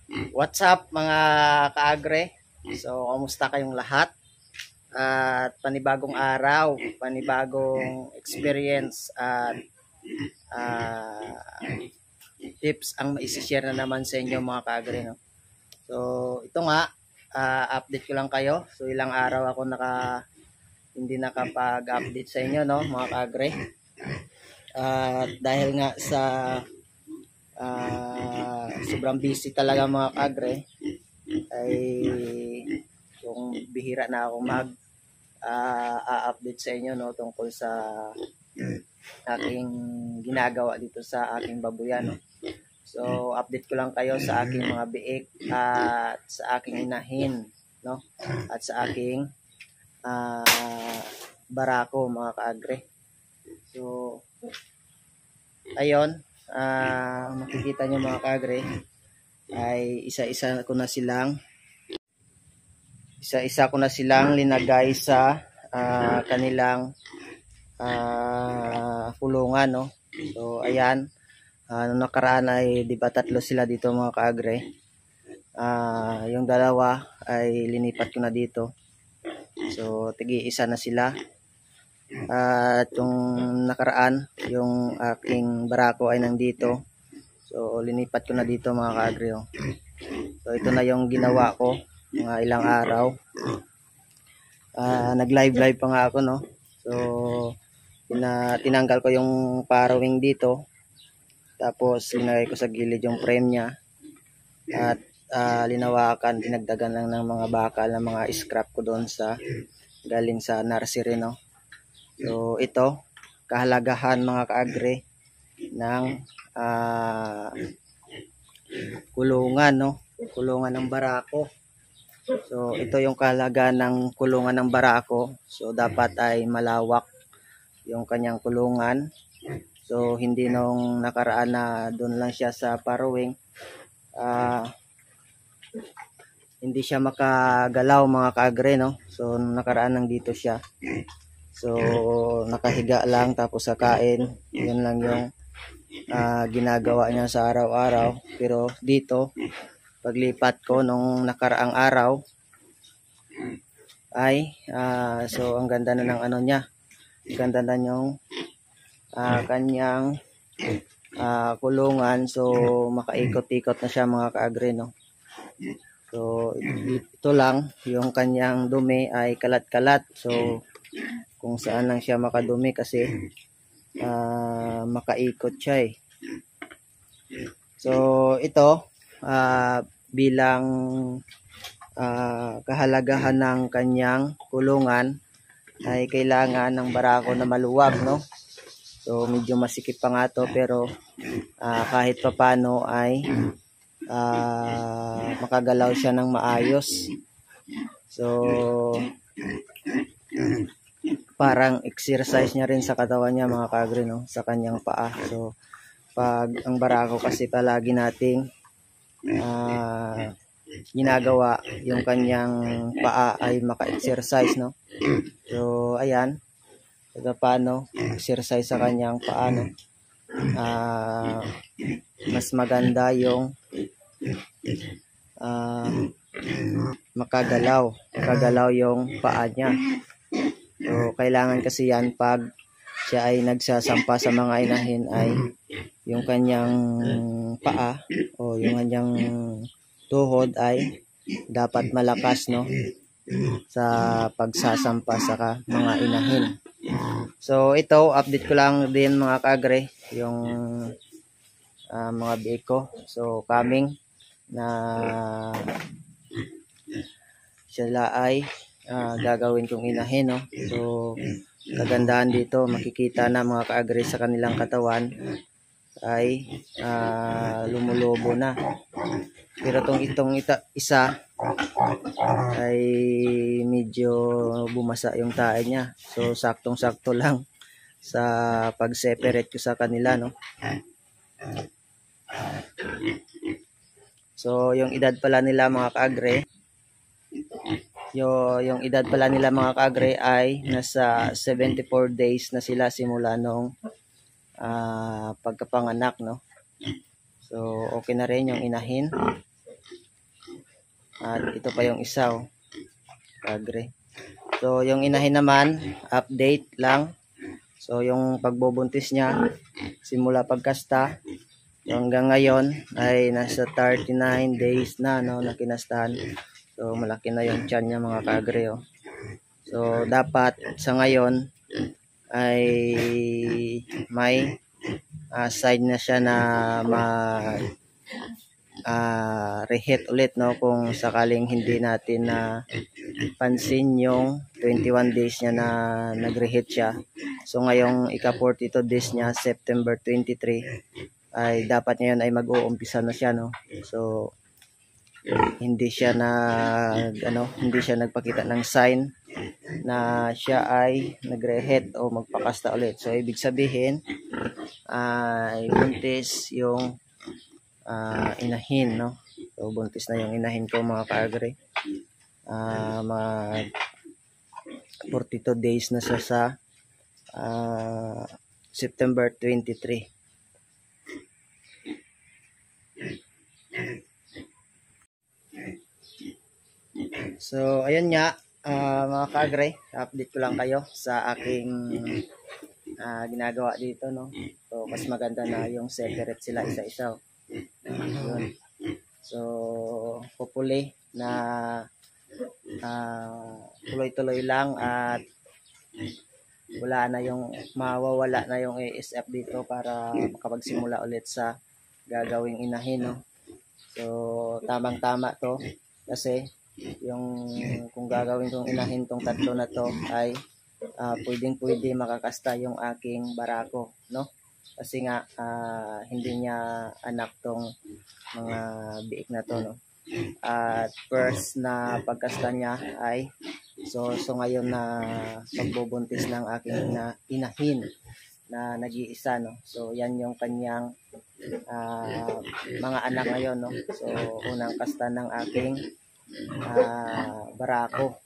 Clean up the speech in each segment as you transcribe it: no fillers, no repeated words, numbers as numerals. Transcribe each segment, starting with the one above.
What's up mga kaagre? So, kamusta kayong lahat? At panibagong araw, panibagong experience at ah, tips ang maisishare na naman sa inyo mga kaagre. No? So, ito nga, update ko lang kayo. So, ilang araw ako hindi nakapag-update sa inyo, no, mga kaagre. At dahil nga sa sobrang busy talaga mga kaagre, ay kung bihira na ako update sa inyo, no, tungkol sa aking ginagawa dito sa aking babuyan, no. So update ko lang kayo sa aking mga biik at sa aking inahin, no, at sa aking barako mga kaagre. So ayun, makikita nyo mga kaagre ay isa-isa ko na silang linagay sa kanilang kulungan, no. So ayan, nung nakaraan ay di ba tatlo sila dito mga kaagre. Yung dalawa ay linipat ko na dito. So tigi-isa na sila. At yung nakaraan, yung aking barako ay nandito. So linipat ko na dito mga kaagre. Oh. So ito na yung ginawa ko mga ilang araw. Nag-live pa nga ako, no. So tinanggal ko yung parawing dito. Tapos linagay ko sa gilid yung frame niya. At linawakan, dinagdagan lang ng mga bakal ng mga scrap ko doon sa galing sa nursery, no. So ito, kahalagahan mga kaagre ng kulungan, no. Kulungan ng barako. So ito yung kahalagahan ng kulungan ng barako. So dapat ay malawak yung kanyang kulungan. So hindi nung nakaraan na doon lang siya sa parawing, hindi siya makagalaw mga kaagre, no. So nung nakaraan nandito siya. So nakahiga lang tapos kakain. Yun lang yung ginagawa niya sa araw-araw. Pero dito, paglipat ko nung nakaraang araw ay so ang ganda na ng ano niya. Ang ganda na yung kanyang kulungan. So makaikot-ikot na siya mga kaagre, no. So ito lang yung kanyang dumi ay kalat-kalat. So kung saan lang siya makadumi kasi makaikot siya eh. So ito bilang kahalagahan ng kanyang kulungan ay kailangan ng barako na maluwag, no. So medyo masikip pa nga to pero kahit papano ay makagalaw siya ng maayos. So parang exercise niya rin sa katawan niya mga kaagre, no, sa kanyang paa. So pag ang barako kasi palagi nating ginagawa yung kanyang paa ay maka-exercise, no. So ayan, paano exercise sa kanyang paa, no. Mas maganda yung makagalaw yung paa niya. So kailangan kasi yan pag siya ay nagsasampa sa mga inahin ay yung kanyang paa o yung kanyang tuhod ay dapat malakas, no, sa pagsasampa sa mga inahin. So ito, update ko lang din mga kaagre yung mga biko. So coming na sila ay gagawin kong inahin, no. So kagandahan dito, makikita na mga kaagre sa kanilang katawan ay lumulobo na. Pero itong isa ay medyo bumasa yung tae niya. So saktong-sakto lang sa pag-separate ko sa kanila, no. So yung edad pala nila mga kaagre, yung edad pala nila mga kaagre ay nasa 74 days na sila simula nung pagkapanganak, no. So okay na rin yung inahin. At ito pa yung isa, oh, kagre. So yung inahin naman, update lang. So yung pagbubuntis niya simula pagkasta hanggang ngayon ay nasa 39 days na, no, na kinastahan. So malaki na yung tiyan niya, mga kagre, oh. So dapat sa ngayon ay may side na siya na reheat ulit, no, kung sakaling hindi natin na pansin yung 21 days niya na nag-reheat siya. So ngayong ika-42 days niya, September 23, ay dapat ngayon ay mag-uumpisa na siya, no. So hindi siya hindi siya nagpakita ng sign na siya ay nag-reheat o magpakasta ulit. So ibig sabihin ay buntis yung inahin, no. So buntis na yung inahin ko, mga kaagre. Mag 42 days na siya sa September 23. So ayun nga, mga kaagre, update ko lang kayo sa aking ginagawa dito, no. So mas maganda na yung separate sila isa-isa. Yun. So hopefully na tuloy-tuloy lang at mawawala na yung ASF dito para makapagsimula ulit sa gagawing inahin, no. So tamang-tama to kasi kung gagawin kong inahin tong tatlo na to ay pwedeng-pwede makakasta yung aking barako, no. Kasi nga hindi niya anak tong mga biik na to, no. At first na pagkasta niya ay so ngayon na pagbubuntis ng aking inahin na nag-iisa, no. So yan yung kanyang mga anak ngayon, no. So unang kasta ng aking barako.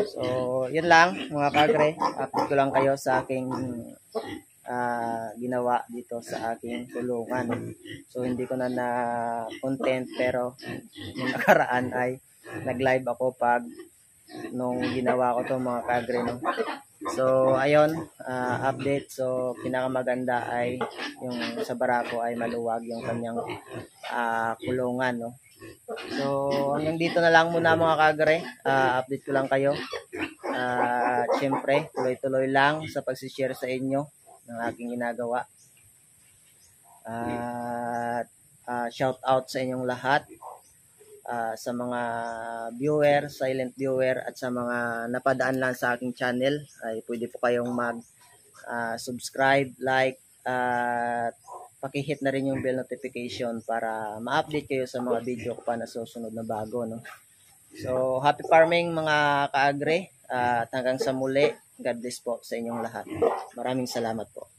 So yun lang, mga kagre, update ko lang kayo sa aking ginawa dito sa aking kulungan. So hindi ko na content, pero yung nakaraan ay nag-live ako nung ginawa ko to, mga kagre, no. So ayun, update. So pinakamaganda ay yung sa barako ay maluwag yung kanyang kulungan, no. So hanggang dito na lang muna, mga kagre. Update ko lang kayo. Siyempre tuloy-tuloy lang sa pag-share sa inyo ng aking ginagawa. Shout out sa inyong lahat, sa mga viewer, silent viewer, at sa mga napadaan lang sa aking channel ay pwede po kayong subscribe, like, at pakihit na rin yung bell notification para ma-update kayo sa mga video ko pa na susunod na bago, no. So happy farming, mga kaagre, at hanggang sa muli. God bless po sa inyong lahat. Maraming salamat po.